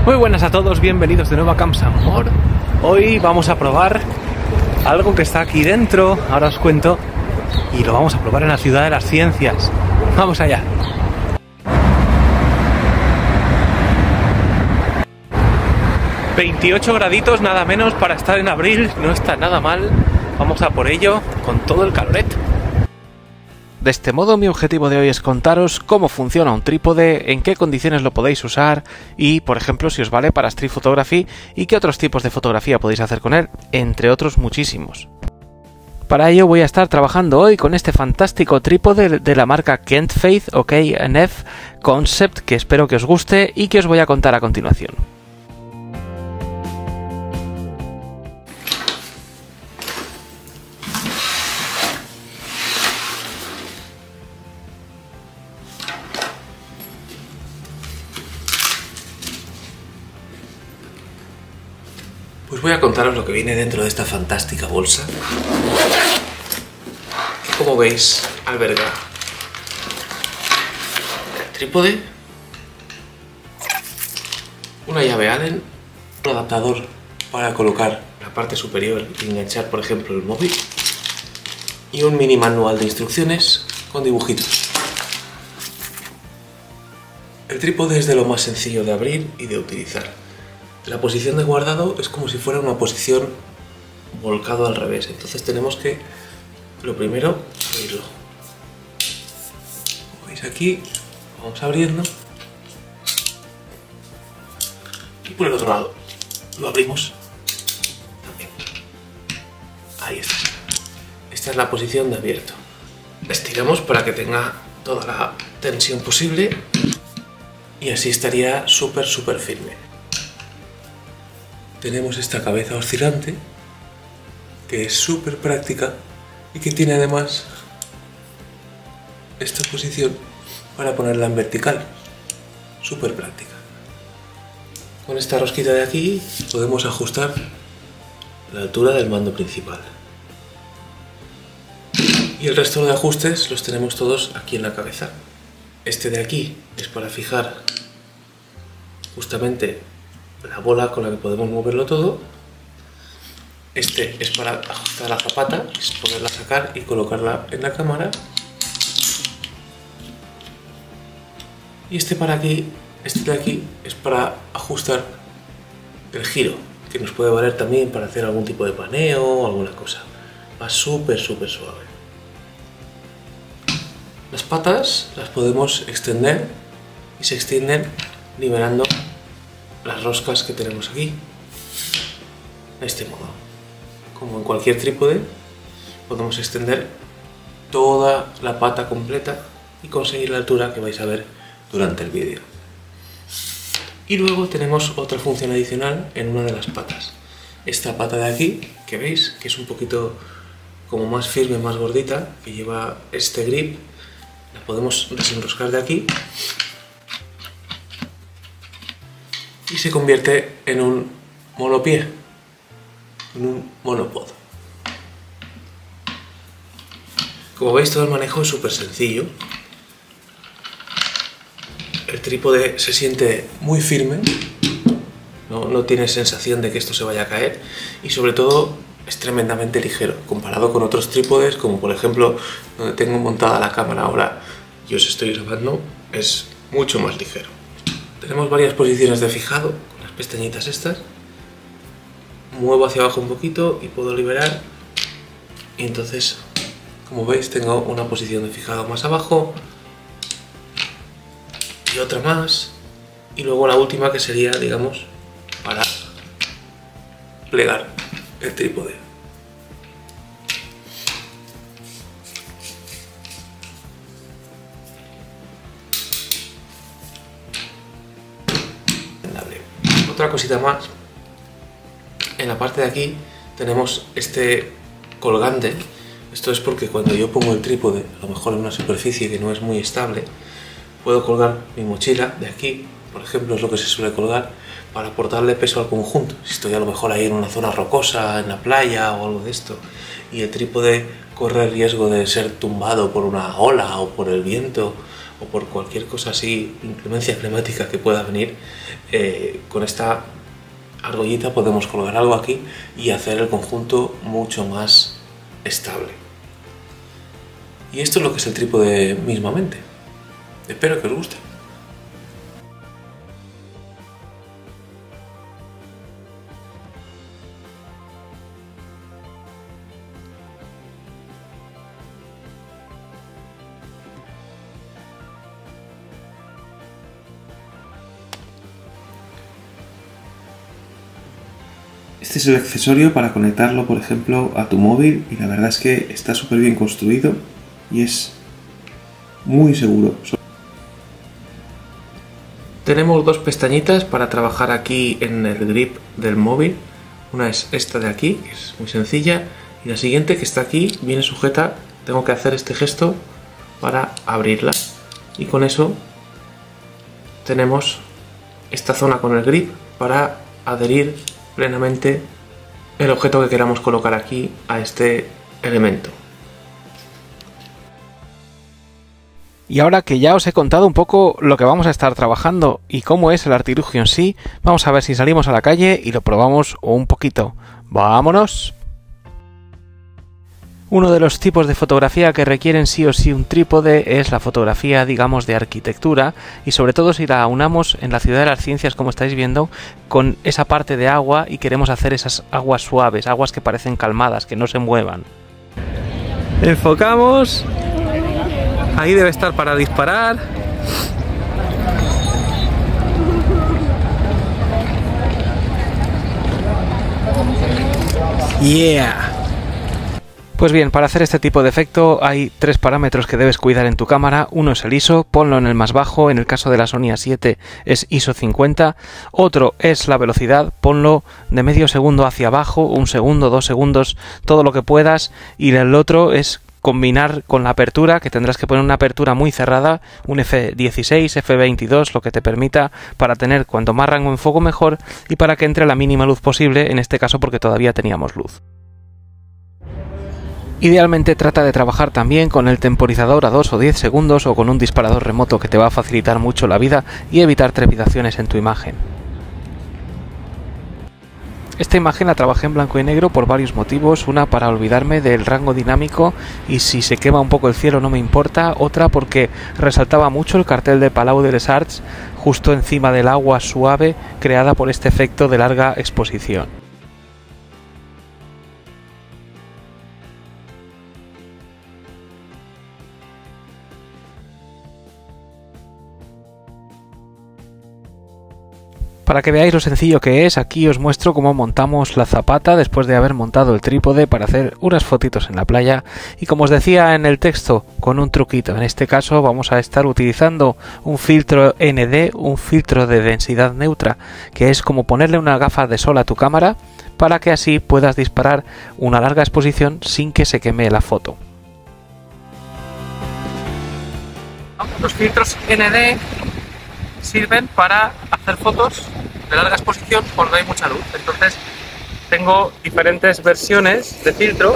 Muy buenas a todos, bienvenidos de nuevo a Camps and More. Hoy vamos a probar algo que está aquí dentro, ahora os cuento, y lo vamos a probar en la Ciudad de las Ciencias. ¡Vamos allá! ...28 graditos nada menos para estar en abril, no está nada mal. Vamos a por ello con todo el caloret. De este modo, mi objetivo de hoy es contaros cómo funciona un trípode, en qué condiciones lo podéis usar y, por ejemplo, si os vale para street photography y qué otros tipos de fotografía podéis hacer con él, entre otros muchísimos. Para ello voy a estar trabajando hoy con este fantástico trípode de la marca Kent Faith o K&F Concept, que espero que os guste y que os voy a contar a continuación. Pues voy a contaros lo que viene dentro de esta fantástica bolsa, que, como veis, alberga el trípode, una llave Allen, un adaptador para colocar la parte superior y enganchar, por ejemplo, el móvil, y un mini manual de instrucciones con dibujitos. El trípode es de lo más sencillo de abrir y de utilizar. La posición de guardado es como si fuera una posición volcado al revés, entonces tenemos que, lo primero, abrirlo. Como veis aquí, vamos abriendo, y por el otro lado lo abrimos también. Ahí está. Esta es la posición de abierto. Estiramos para que tenga toda la tensión posible y así estaría súper firme. Tenemos esta cabeza oscilante, que es súper práctica y que tiene además esta posición para ponerla en vertical, súper práctica. Con esta rosquita de aquí podemos ajustar la altura del mando principal. Y el resto de ajustes los tenemos todos aquí en la cabeza. Este de aquí es para fijar justamente la bola con la que podemos moverlo todo. Este es para ajustar la zapata, es poderla sacar y colocarla en la cámara. Y este para aquí, este de aquí, es para ajustar el giro, que nos puede valer también para hacer algún tipo de paneo o alguna cosa. Va súper suave. Las patas las podemos extender y se extienden liberando las roscas que tenemos aquí, de este modo. Como en cualquier trípode, podemos extender toda la pata completa y conseguir la altura que vais a ver durante el vídeo. Y luego tenemos otra función adicional en una de las patas. Esta pata de aquí, que veis, que es un poquito como más firme, más gordita, que lleva este grip, la podemos desenroscar de aquí y se convierte en un monopié, en un monopod. Como veis, todo el manejo es súper sencillo. El trípode se siente muy firme, no tiene sensación de que esto se vaya a caer y sobre todo es tremendamente ligero comparado con otros trípodes, como por ejemplo donde tengo montada la cámara ahora y os estoy grabando, es mucho más ligero. Tenemos varias posiciones de fijado, con las pestañitas estas. Muevo hacia abajo un poquito y puedo liberar. Y entonces, como veis, tengo una posición de fijado más abajo. Y otra más. Y luego la última, que sería, digamos, para plegar el trípode. Otra cosita más, en la parte de aquí tenemos este colgante. Esto es porque cuando yo pongo el trípode, a lo mejor en una superficie que no es muy estable, puedo colgar mi mochila de aquí, por ejemplo, es lo que se suele colgar para aportarle peso al conjunto. Si estoy a lo mejor ahí en una zona rocosa, en la playa o algo de esto, y el trípode corre el riesgo de ser tumbado por una ola o por el viento o por cualquier cosa así, inclemencia climática que pueda venir, con esta argollita podemos colgar algo aquí y hacer el conjunto mucho más estable. Y esto es lo que es el trípode mismamente. Espero que os guste. Este es el accesorio para conectarlo, por ejemplo, a tu móvil, y la verdad es que está súper bien construido y es muy seguro. Tenemos dos pestañitas para trabajar aquí en el grip del móvil. Una es esta de aquí, que es muy sencilla, y la siguiente, que está aquí, viene sujeta. Tengo que hacer este gesto para abrirla, y con eso tenemos esta zona con el grip para adherir plenamente el objeto que queramos colocar aquí a este elemento. Y ahora que ya os he contado un poco lo que vamos a estar trabajando y cómo es el artilugio en sí, vamos a ver si salimos a la calle y lo probamos un poquito. ¡Vámonos! Uno de los tipos de fotografía que requieren sí o sí un trípode es la fotografía, digamos, de arquitectura, y sobre todo si la aunamos en la ciudad de las ciencias, como estáis viendo, con esa parte de agua, y queremos hacer esas aguas suaves, aguas que parecen calmadas, que no se muevan. Enfocamos. Ahí debe estar para disparar. Yeah. Pues bien, para hacer este tipo de efecto hay tres parámetros que debes cuidar en tu cámara. Uno es el ISO, ponlo en el más bajo, en el caso de la Sony A7 es ISO 50. Otro es la velocidad, ponlo de medio segundo hacia abajo, 1 segundo, 2 segundos, todo lo que puedas. Y el otro es combinar con la apertura, que tendrás que poner una apertura muy cerrada, un f16, f22, lo que te permita para tener cuanto más rango en foco mejor y para que entre la mínima luz posible, en este caso porque todavía teníamos luz. Idealmente trata de trabajar también con el temporizador a 2 o 10 segundos o con un disparador remoto, que te va a facilitar mucho la vida y evitar trepidaciones en tu imagen. Esta imagen la trabajé en blanco y negro por varios motivos. Una, para olvidarme del rango dinámico y si se quema un poco el cielo no me importa. Otra, porque resaltaba mucho el cartel de Palau de les Arts justo encima del agua suave creada por este efecto de larga exposición. Para que veáis lo sencillo que es, aquí os muestro cómo montamos la zapata después de haber montado el trípode para hacer unas fotitos en la playa, y como os decía en el texto, con un truquito. En este caso vamos a estar utilizando un filtro ND, un filtro de densidad neutra, que es como ponerle una gafa de sol a tu cámara para que así puedas disparar una larga exposición sin que se queme la foto. Los filtros ND sirven para hacer fotos de larga exposición cuando hay mucha luz. Entonces tengo diferentes versiones de filtro,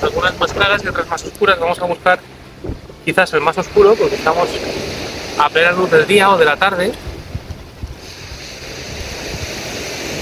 algunas más claras y otras más oscuras. Vamos a buscar quizás el más oscuro porque estamos a plena luz del día o de la tarde.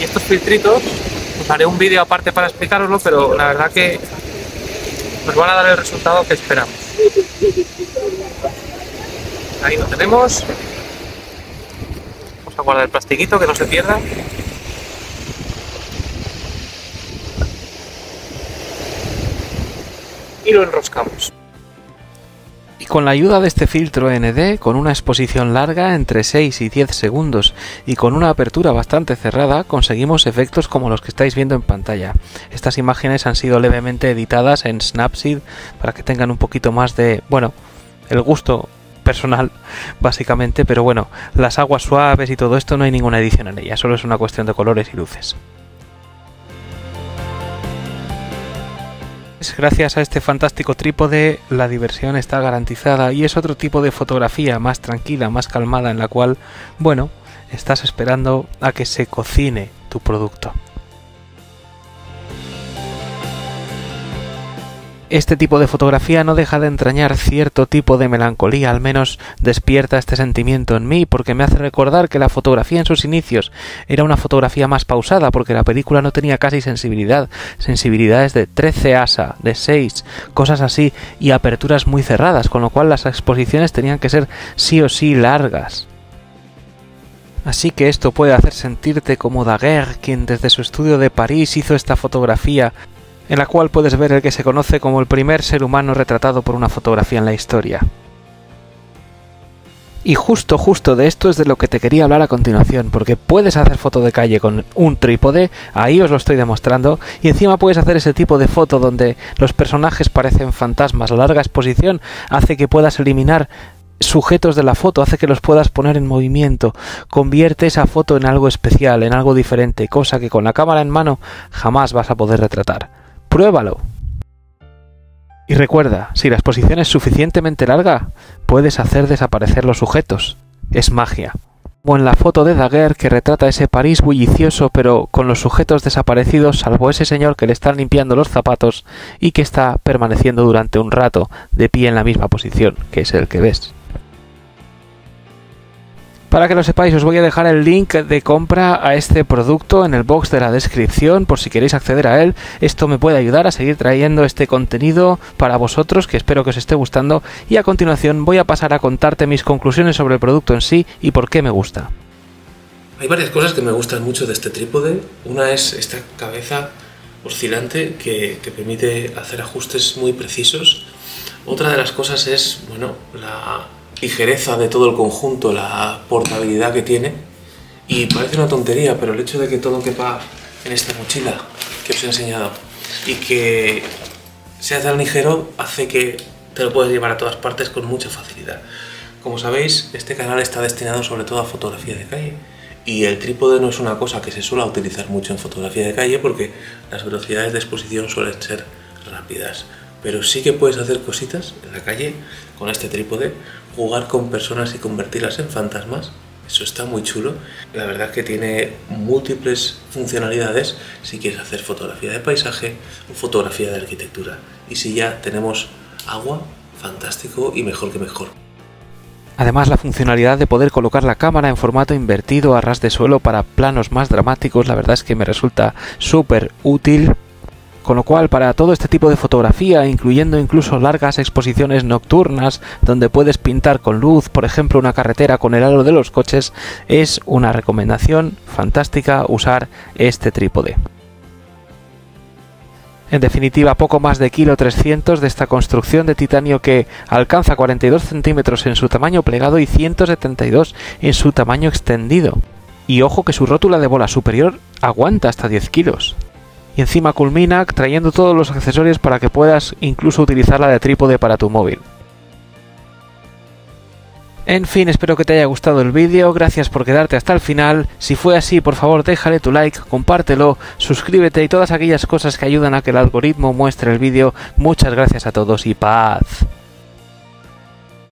Y estos filtritos, os haré un vídeo aparte para explicaroslo, pero la verdad que nos van a dar el resultado que esperamos. Ahí lo tenemos. A guardar el plastiquito que no se pierda. Y lo enroscamos. Y con la ayuda de este filtro ND, con una exposición larga entre 6 y 10 segundos y con una apertura bastante cerrada, conseguimos efectos como los que estáis viendo en pantalla. Estas imágenes han sido levemente editadas en Snapseed para que tengan un poquito más de, bueno, el gusto personal básicamente, pero bueno, las aguas suaves y todo esto no hay ninguna edición en ella, solo es una cuestión de colores y luces. Gracias a este fantástico trípode la diversión está garantizada y es otro tipo de fotografía más tranquila, más calmada, en la cual, bueno, estás esperando a que se cocine tu producto. este tipo de fotografía no deja de entrañar cierto tipo de melancolía, al menos despierta este sentimiento en mí, porque me hace recordar que la fotografía en sus inicios era una fotografía más pausada, porque la película no tenía casi sensibilidades de 13 ASA, de 6, cosas así, y aperturas muy cerradas, con lo cual las exposiciones tenían que ser sí o sí largas. Así que esto puede hacer sentirte como Daguerre, quien desde su estudio de París hizo esta fotografía, en la cual puedes ver el que se conoce como el primer ser humano retratado por una fotografía en la historia. Y justo de esto es de lo que te quería hablar a continuación, porque puedes hacer foto de calle con un trípode, ahí os lo estoy demostrando, y encima puedes hacer ese tipo de foto donde los personajes parecen fantasmas. La larga exposición hace que puedas eliminar sujetos de la foto, hace que los puedas poner en movimiento, convierte esa foto en algo especial, en algo diferente, cosa que con la cámara en mano jamás vas a poder retratar. ¡Pruébalo! Y recuerda, si la exposición es suficientemente larga, puedes hacer desaparecer los sujetos. Es magia. Como en la foto de Daguerre que retrata ese París bullicioso pero con los sujetos desaparecidos, salvo ese señor que le están limpiando los zapatos y que está permaneciendo durante un rato de pie en la misma posición, que es el que ves. Para que lo sepáis, os voy a dejar el link de compra a este producto en el box de la descripción por si queréis acceder a él. Esto me puede ayudar a seguir trayendo este contenido para vosotros, que espero que os esté gustando, y a continuación voy a pasar a contarte mis conclusiones sobre el producto en sí y por qué me gusta. Hay varias cosas que me gustan mucho de este trípode. Una es esta cabeza oscilante que permite hacer ajustes muy precisos. Otra de las cosas es, bueno, la ligereza de todo el conjunto, la portabilidad que tiene, y parece una tontería, pero el hecho de que todo quepa en esta mochila que os he enseñado y que sea tan ligero hace que te lo puedas llevar a todas partes con mucha facilidad. Como sabéis, este canal está destinado sobre todo a fotografía de calle, y el trípode no es una cosa que se suele utilizar mucho en fotografía de calle porque las velocidades de exposición suelen ser rápidas, pero sí que puedes hacer cositas en la calle con este trípode, jugar con personas y convertirlas en fantasmas. Eso está muy chulo. La verdad es que tiene múltiples funcionalidades si quieres hacer fotografía de paisaje o fotografía de arquitectura. Y si ya tenemos agua, fantástico y mejor que mejor. Además, la funcionalidad de poder colocar la cámara en formato invertido a ras de suelo para planos más dramáticos, la verdad es que me resulta súper útil. Con lo cual, para todo este tipo de fotografía, incluyendo incluso largas exposiciones nocturnas, donde puedes pintar con luz, por ejemplo una carretera con el halo de los coches, es una recomendación fantástica usar este trípode. En definitiva, poco más de 1,3 kg de esta construcción de titanio que alcanza 42 centímetros en su tamaño plegado y 172 en su tamaño extendido. Y ojo que su rótula de bola superior aguanta hasta 10 kilos. Y encima culmina trayendo todos los accesorios para que puedas incluso utilizarla de trípode para tu móvil. En fin, espero que te haya gustado el vídeo, gracias por quedarte hasta el final. Si fue así, por favor déjale tu like, compártelo, suscríbete y todas aquellas cosas que ayudan a que el algoritmo muestre el vídeo. Muchas gracias a todos y paz.